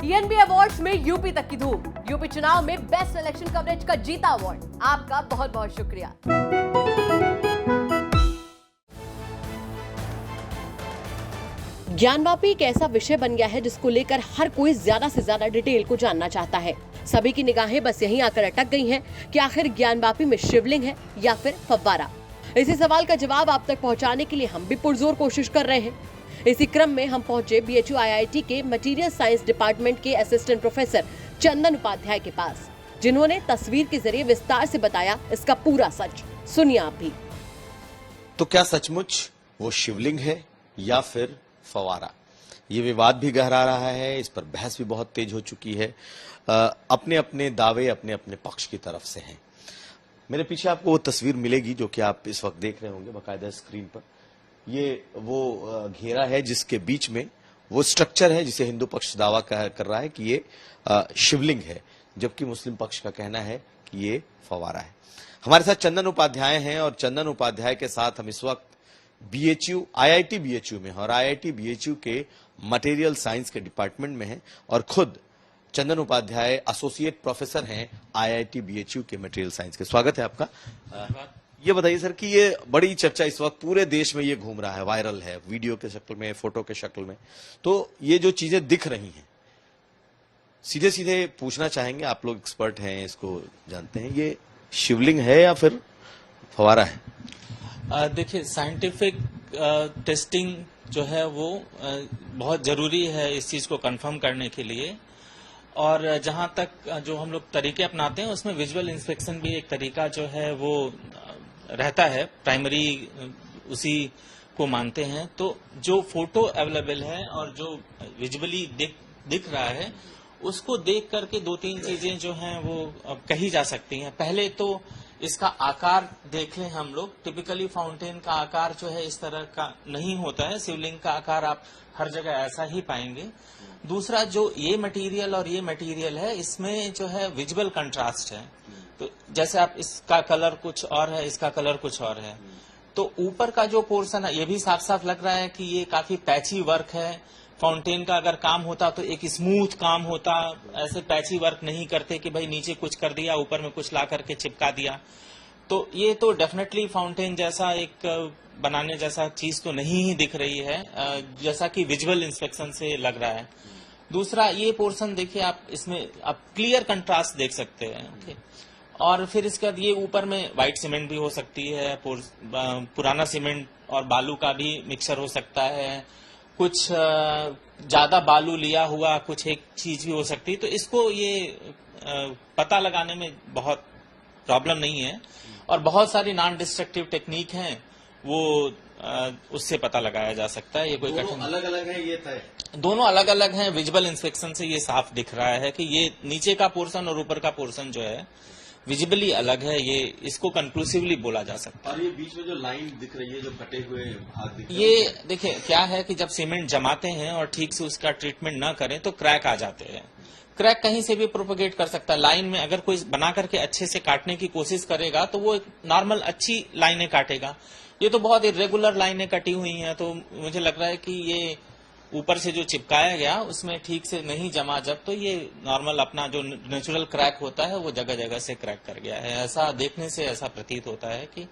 TNB awards में UP तक की धूम। यूपी चुनाव में बेस्ट इलेक्शन कवरेज का जीता अवार्ड। आपका बहुत बहुत शुक्रिया। ज्ञानवापी एक ऐसा विषय बन गया है जिसको लेकर हर कोई ज्यादा से ज्यादा डिटेल को जानना चाहता है। सभी की निगाहें बस यहीं आकर अटक गई हैं कि आखिर ज्ञानवापी में शिवलिंग है या फिर फव्वारा। इसी सवाल का जवाब आप तक पहुंचाने के लिए हम भी पुरजोर कोशिश कर रहे हैं। इसी क्रम में हम पहुंचे BHU IIT के मटेरियल साइंस डिपार्टमेंट के असिस्टेंट प्रोफेसर चंदन उपाध्याय के पास, जिन्होंने तस्वीर के जरिए विस्तार से बताया इसका पूरा सच। सुनिए आप भी। तो क्या सचमुच वो शिवलिंग है या फिर फवारा? ये विवाद भी गहरा रहा है, इस पर बहस भी बहुत तेज हो चुकी है। अपने अपने दावे अपने अपने पक्ष की तरफ से हैं। मेरे पीछे आपको वो तस्वीर मिलेगी जो कि आप इस वक्त देख रहे होंगे बाकायदा स्क्रीन पर। ये वो घेरा है जिसके बीच में वो स्ट्रक्चर है जिसे हिंदू पक्ष दावा कर रहा है कि ये शिवलिंग है, जबकि मुस्लिम पक्ष का कहना है कि ये फवारा है। हमारे साथ चंदन उपाध्याय हैं और चंदन उपाध्याय के साथ हम इस वक्त IIT BHU में हैं और IIT BHU के मटेरियल साइंस के डिपार्टमेंट में हैं और खुद चंदन उपाध्याय एसोसिएट प्रोफेसर हैं IIT BHU के मटेरियल साइंस के। स्वागत है आपका। ये बताइए सर कि ये बड़ी चर्चा इस वक्त पूरे देश में ये घूम रहा है, वायरल है, वीडियो के शक्ल में, फोटो के शक्ल में। तो ये जो चीजें दिख रही हैं, सीधे सीधे पूछना चाहेंगे, आप लोग एक्सपर्ट हैं, इसको जानते हैं, ये शिवलिंग है या फिर फवारा है? देखिए, साइंटिफिक टेस्टिंग जो है वो बहुत जरूरी है इस चीज को कंफर्म करने के लिए। और जहां तक जो हम लोग तरीके अपनाते हैं उसमें विजुअल इंस्पेक्शन भी एक तरीका जो है वो रहता है, प्राइमरी उसी को मानते हैं। तो जो फोटो अवेलेबल है और जो विजुअली दिख रहा है उसको देख करके दो तीन चीजें जो हैं वो कही जा सकती हैं। पहले तो इसका आकार देख लें हम लोग। टिपिकली फाउंटेन का आकार जो है इस तरह का नहीं होता है, शिवलिंग का आकार आप हर जगह ऐसा ही पाएंगे। दूसरा, जो ये मटेरियल और ये मटेरियल है इसमें जो है विजुअल कंट्रास्ट है। तो जैसे आप इसका कलर कुछ और है, इसका कलर कुछ और है, तो ऊपर का जो पोर्शन है ये भी साफ साफ लग रहा है कि ये काफी पैची वर्क है। फाउंटेन का अगर काम होता तो एक स्मूथ काम होता, ऐसे पैची वर्क नहीं करते कि भाई नीचे कुछ कर दिया ऊपर में कुछ ला करके चिपका दिया। तो ये तो डेफिनेटली फाउंटेन जैसा एक बनाने जैसा चीज तो नहीं ही दिख रही है, जैसा कि विजुअल इंस्पेक्शन से लग रहा है। दूसरा, ये पोर्शन देखिए आप, इसमें आप क्लियर कंट्रास्ट देख सकते हैं। ओके। और फिर इसके बाद ये ऊपर में व्हाइट सीमेंट भी हो सकती है, पुराना सीमेंट और बालू का भी मिक्सचर हो सकता है, कुछ ज्यादा बालू लिया हुआ कुछ एक चीज भी हो सकती है। तो इसको ये पता लगाने में बहुत प्रॉब्लम नहीं है और बहुत सारी नॉन डिस्ट्रक्टिव टेक्निक हैं, वो उससे पता लगाया जा सकता है। ये कोई कठिन अलग अलग है, ये तय दोनों अलग अलग हैं। विजुअल इंस्पेक्शन से ये साफ दिख रहा है कि ये नीचे का पोर्शन और ऊपर का पोर्शन जो है विजिबली अलग है। ये इसको कंक्लूसिवली बोला जा सकता है। और ये बीच में जो लाइन दिख रही है, जो कटे हुए भाग दिख रहे हैं, ये देखिए क्या है कि जब सीमेंट जमाते हैं और ठीक से उसका ट्रीटमेंट न करें तो क्रैक आ जाते हैं। क्रैक कहीं से भी प्रोपोगेट कर सकता है। लाइन में अगर कोई बना करके अच्छे से काटने की कोशिश करेगा तो वो नॉर्मल अच्छी लाइनें काटेगा। ये तो बहुत इरेगुलर लाइनें कटी हुई हैं, तो मुझे लग रहा है कि ये ऊपर से जो चिपकाया गया उसमें ठीक से नहीं जमा, जब तो ये नॉर्मल अपना जो नेचुरल क्रैक होता है वो जगह जगह से क्रैक कर गया है। ऐसा देखने से ऐसा प्रतीत होता है कि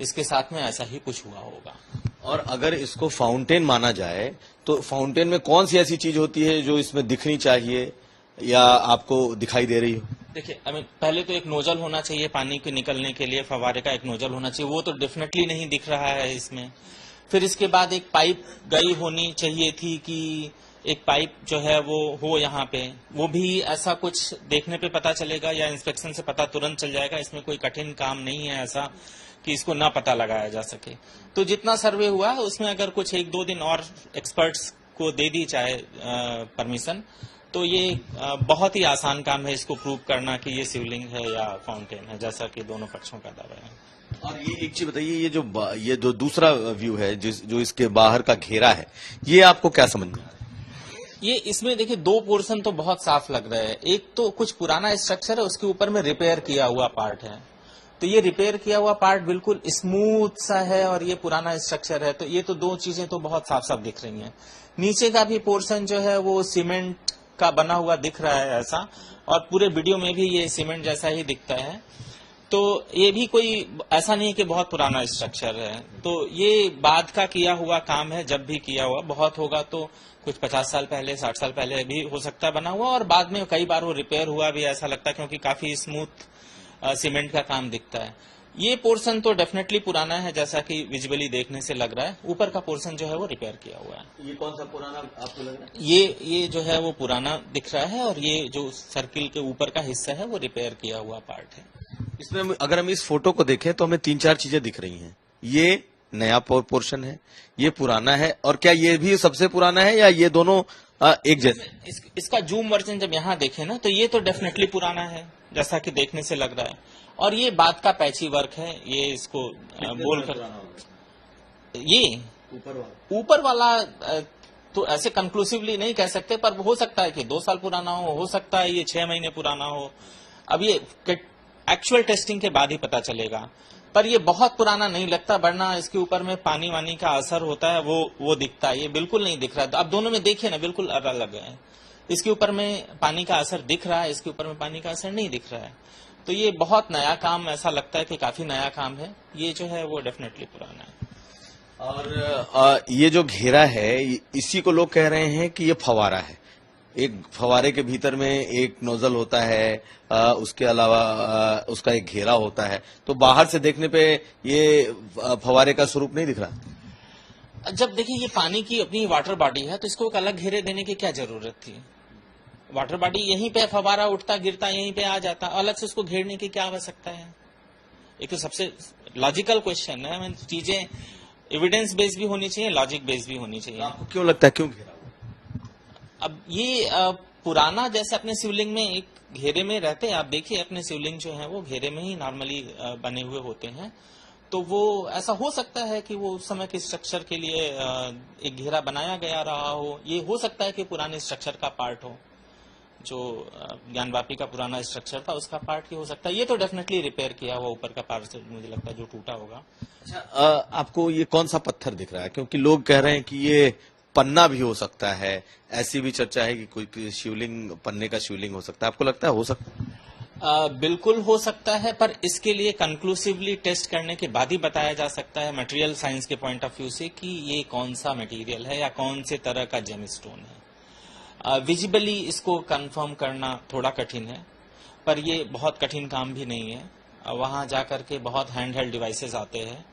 इसके साथ में ऐसा ही कुछ हुआ होगा। और अगर इसको फाउंटेन माना जाए तो फाउंटेन में कौन सी ऐसी चीज होती है जो इसमें दिखनी चाहिए या आपको दिखाई दे रही हो? देखिए, पहले तो एक नोजल होना चाहिए पानी के निकलने के लिए, फव्वारे का एक नोजल होना चाहिए, वो तो डेफिनेटली नहीं दिख रहा है इसमें। फिर इसके बाद एक पाइप गई होनी चाहिए थी कि एक पाइप जो है वो हो यहाँ पे, वो भी ऐसा कुछ देखने पे पता चलेगा या इंस्पेक्शन से पता तुरंत चल जाएगा। इसमें कोई कठिन काम नहीं है ऐसा कि इसको ना पता लगाया जा सके। तो जितना सर्वे हुआ है उसमें अगर कुछ एक दो दिन और एक्सपर्ट्स को दे दी चाहे परमिशन, तो ये बहुत ही आसान काम है इसको प्रूव करना कि ये शिवलिंग है या फाउंटेन है, जैसा कि दोनों पक्षों का दावा है। और ये एक चीज बताइए, ये जो दूसरा व्यू है जो इसके बाहर का घेरा है, ये आपको क्या समझ में आ रहा है? ये इसमें देखिए दो पोर्शन तो बहुत साफ लग रहे हैं। एक तो कुछ पुराना स्ट्रक्चर है, उसके ऊपर में रिपेयर किया हुआ पार्ट है। तो ये रिपेयर किया हुआ पार्ट बिल्कुल स्मूथ सा है और ये पुराना स्ट्रक्चर है। तो ये तो दो चीजें तो बहुत साफ साफ दिख रही हैं। नीचे का भी पोर्शन जो है वो सीमेंट का बना हुआ दिख रहा है ऐसा, और पूरे वीडियो में भी ये सीमेंट जैसा ही दिखता है। तो ये भी कोई ऐसा नहीं है कि बहुत पुराना स्ट्रक्चर है, तो ये बाद का किया हुआ काम है। जब भी किया हुआ बहुत होगा तो कुछ 50 साल पहले 60 साल पहले भी हो सकता है बना हुआ, और बाद में कई बार वो रिपेयर हुआ भी ऐसा लगता है, क्योंकि काफी स्मूथ सीमेंट का काम दिखता है। ये पोर्शन तो डेफिनेटली पुराना है, जैसा कि विजुअली देखने से लग रहा है। ऊपर का पोर्शन जो है वो रिपेयर किया हुआ है। ये कौन सा पुराना आपको लग रहा है? ये जो है वो पुराना दिख रहा है, और ये जो सर्किल के ऊपर का हिस्सा है वो रिपेयर किया हुआ पार्ट है। इसमें अगर हम इस फोटो को देखें तो हमें 3-4 चीजें दिख रही हैं। ये नया पोर्शन है, ये पुराना है, और क्या ये भी सबसे पुराना है या ये दोनों एक जैसे? इसका जूम वर्जन जब यहाँ देखे ना तो ये तो डेफिनेटली पुराना है, जैसा कि देखने से लग रहा है। और ये बाद का पैची वर्क है, ये इसको बोलकर ये ऊपर वाला तो ऐसे कंक्लूसिवली नहीं कह सकते, पर हो सकता है कि 2 साल पुराना हो सकता है ये 6 महीने पुराना हो। अब ये एक्चुअल टेस्टिंग के बाद ही पता चलेगा, पर ये बहुत पुराना नहीं लगता, वरना इसके ऊपर में पानी वानी का असर होता है वो दिखता है। ये बिल्कुल नहीं दिख रहा है। अब दोनों में देखिए ना, बिल्कुल अलग है। इसके ऊपर में पानी का असर दिख रहा है, इसके ऊपर में पानी का असर नहीं दिख रहा है। तो ये बहुत नया काम, ऐसा लगता है कि काफी नया काम है। ये जो है वो डेफिनेटली पुराना है। और ये जो घेरा है, इसी को लोग कह रहे हैं कि ये फवारा है। एक फवारे के भीतर में एक नोजल होता है, उसके अलावा उसका एक घेरा होता है। तो बाहर से देखने पे ये फवारे का स्वरूप नहीं दिख रहा। जब देखिए ये पानी की अपनी वाटर बॉडी है, तो इसको एक अलग घेरे देने की क्या जरूरत थी? वाटर बॉडी यहीं पे फवारा उठता गिरता यहीं पे आ जाता, अलग से उसको घेरने की क्या आवश्यकता है? एक तो सबसे लॉजिकल क्वेश्चन है। चीजें एविडेंस बेस्ड भी होनी चाहिए, लॉजिक बेस्ड भी होनी चाहिए। आपको क्यों लगता है क्यों घेरा? अब ये पुराना, जैसे अपने शिवलिंग में एक घेरे में रहते हैं, आप देखिए अपने शिवलिंग जो है वो घेरे में ही नॉर्मली बने हुए होते हैं। तो वो ऐसा हो सकता है कि वो उस समय के स्ट्रक्चर के लिए एक घेरा बनाया गया रहा हो। ये हो सकता है कि पुराने स्ट्रक्चर का पार्ट हो, जो ज्ञानवापी का पुराना स्ट्रक्चर था उसका पार्ट ही हो सकता है। ये तो डेफिनेटली रिपेयर किया हुआ ऊपर का पार्ट मुझे लगता है जो टूटा होगा। अच्छा, आपको ये कौन सा पत्थर दिख रहा है? क्योंकि लोग कह रहे हैं कि ये पन्ना भी हो सकता है, ऐसी भी चर्चा है कि कोई शिवलिंग पन्ने का शिवलिंग हो सकता है। आपको लगता है हो सकता है? बिल्कुल हो सकता है, पर इसके लिए कंक्लूसिवली टेस्ट करने के बाद ही बताया जा सकता है मटेरियल साइंस के पॉइंट ऑफ व्यू से कि ये कौन सा मटेरियल है या कौन से तरह का जेमस्टोन है। विजिबली इसको कंफर्म करना थोड़ा कठिन है, पर ये बहुत कठिन काम भी नहीं है। वहां जाकर के बहुत हैंड हेल्ड डिवाइसेस आते हैं,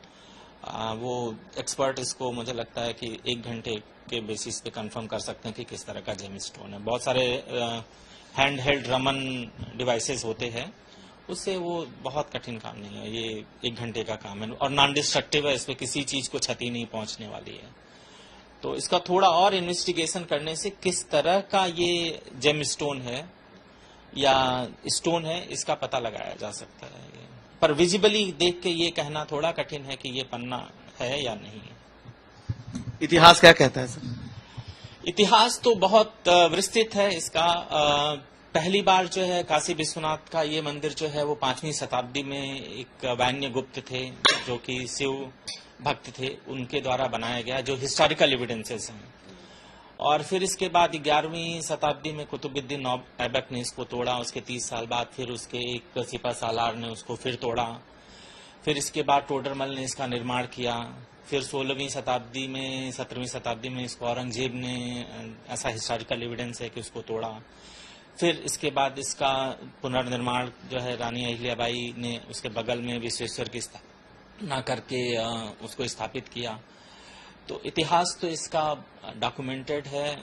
वो एक्सपर्ट इसको मुझे लगता है कि 1 घंटे के बेसिस पे कंफर्म कर सकते हैं कि किस तरह का जेमस्टोन है। बहुत सारे हैंड हेल्ड रमन डिवाइसेस होते हैं, उससे वो बहुत कठिन काम नहीं है। ये 1 घंटे का काम है और नॉन डिस्ट्रक्टिव है, इसमें किसी चीज को क्षति नहीं पहुंचने वाली है। तो इसका थोड़ा और इन्वेस्टिगेशन करने से किस तरह का ये जेमस्टोन है या स्टोन है, इसका पता लगाया जा सकता है। पर विजिबली देख के ये कहना थोड़ा कठिन है कि ये पन्ना है या नहीं है। इतिहास क्या कहता है सर? इतिहास तो बहुत विस्तृत है इसका। पहली बार जो है काशी विश्वनाथ का ये मंदिर जो है वो 5वीं शताब्दी में एक वैन्य गुप्त थे जो कि शिव भक्त थे, उनके द्वारा बनाया गया, जो हिस्टोरिकल एविडेंसेस हैं। और फिर इसके बाद 11वीं शताब्दी में कुतुबुद्दीन ऐबक ने इसको तोड़ा। उसके 30 साल बाद फिर उसके एक सिपा सालार ने उसको फिर तोड़ा। फिर इसके बाद टोडरमल ने इसका निर्माण किया। फिर 16वीं शताब्दी में 17वीं शताब्दी में इसको औरंगजेब ने, ऐसा हिस्टोरिकल एविडेंस है कि उसको तोड़ा। फिर इसके बाद इसका पुनर्निर्माण जो है रानी अहिल्याबाई ने उसके बगल में विश्वेश्वर की स्थापना करके उसको स्थापित किया। तो इतिहास तो इसका डॉक्यूमेंटेड है,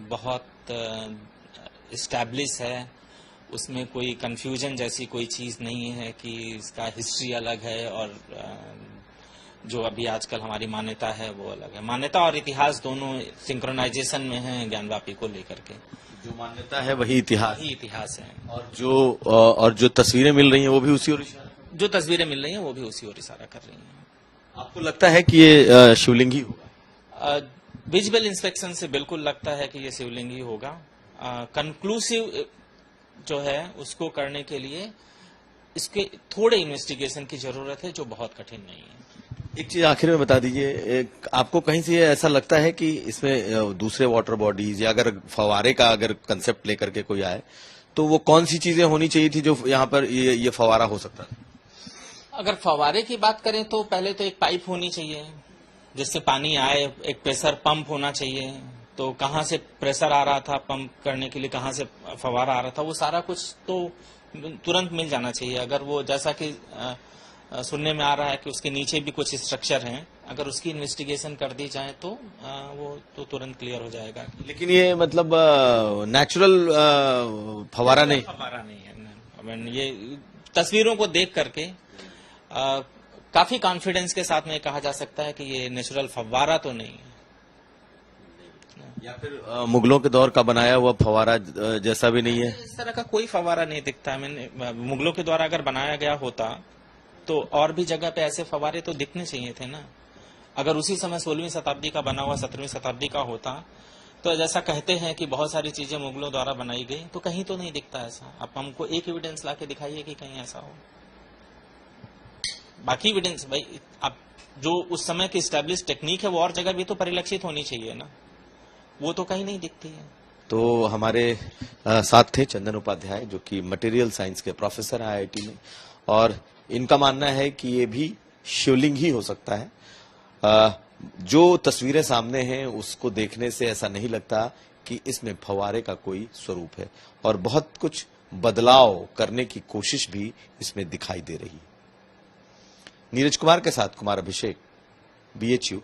बहुत एस्टैब्लिश है, उसमें कोई कंफ्यूजन जैसी कोई चीज नहीं है कि इसका हिस्ट्री अलग है और जो अभी आजकल हमारी मान्यता है वो अलग है। मान्यता और इतिहास दोनों सिंक्रोनाइजेशन में है ज्ञानवापी को लेकर के। जो मान्यता है वही इतिहास है, और जो तस्वीरें मिल रही हैं वो भी उसी ओर इशारा, जो तस्वीरें मिल रही हैं वो भी उसी ओर इशारा कर रही हैं। आपको लगता है कि ये शिवलिंग ही होगा? विजुअल इंस्पेक्शन से बिल्कुल लगता है कि ये शिवलिंग ही होगा। कंक्लूसिव जो है उसको करने के लिए इसके थोड़े इन्वेस्टिगेशन की जरूरत है, जो बहुत कठिन नहीं है। एक चीज आखिर में बता दीजिए, आपको कहीं से ऐसा लगता है कि इसमें दूसरे वाटर बॉडीज या अगर फवारे का अगर कंसेप्ट लेकर के कोई आए तो वो कौन सी चीजें होनी चाहिए थी जो यहाँ पर ये फवारा हो सकता था? अगर फवारे की बात करें तो पहले तो एक पाइप होनी चाहिए जिससे पानी आए, एक प्रेशर पंप होना चाहिए। तो कहाँ से प्रेशर आ रहा था पंप करने के लिए, कहाँ से फवारा आ रहा था, वो सारा कुछ तो तुरंत मिल जाना चाहिए। अगर वो जैसा कि सुनने में आ रहा है कि उसके नीचे भी कुछ स्ट्रक्चर हैं, अगर उसकी इन्वेस्टिगेशन कर दी जाए तो वो तो तुरंत क्लियर हो जाएगा। लेकिन ये मतलब नेचुरल फवारा नहीं है। ये तस्वीरों को देख करके काफी कॉन्फिडेंस के साथ में कहा जा सकता है कि ये नेचुरल फव्वारा तो नहीं है, या फिर मुगलों के दौर का बनाया हुआ फवारा जैसा भी नहीं है। इस तरह का कोई फव्वारा नहीं दिखता। मैंने मुगलों के द्वारा अगर बनाया गया होता तो और भी जगह पे ऐसे फव्वारे तो दिखने चाहिए थे ना। अगर उसी समय 16वीं शताब्दी का बना हुआ 17वीं शताब्दी का होता तो जैसा कहते हैं कि बहुत सारी चीजें मुगलों द्वारा बनाई गई, तो कहीं तो नहीं दिखता ऐसा। अब हमको एक एविडेंस लाके दिखाइए कि कहीं ऐसा हो। बाकी एविडेंस भाई, अब जो उस समय की स्टैब्लिश टेक्निक है वो और जगह भी तो परिलक्षित होनी चाहिए ना, वो तो कहीं नहीं दिखती है। तो हमारे साथ थे चंदन उपाध्याय जो कि मटेरियल साइंस के प्रोफेसर हैं IIT में, और इनका मानना है कि ये भी शिवलिंग ही हो सकता है। जो तस्वीरें सामने हैं उसको देखने से ऐसा नहीं लगता कि इसमें फवारे का कोई स्वरूप है, और बहुत कुछ बदलाव करने की कोशिश भी इसमें दिखाई दे रही है। नीरज कुमार के साथ कुमार अभिषेक, BHU।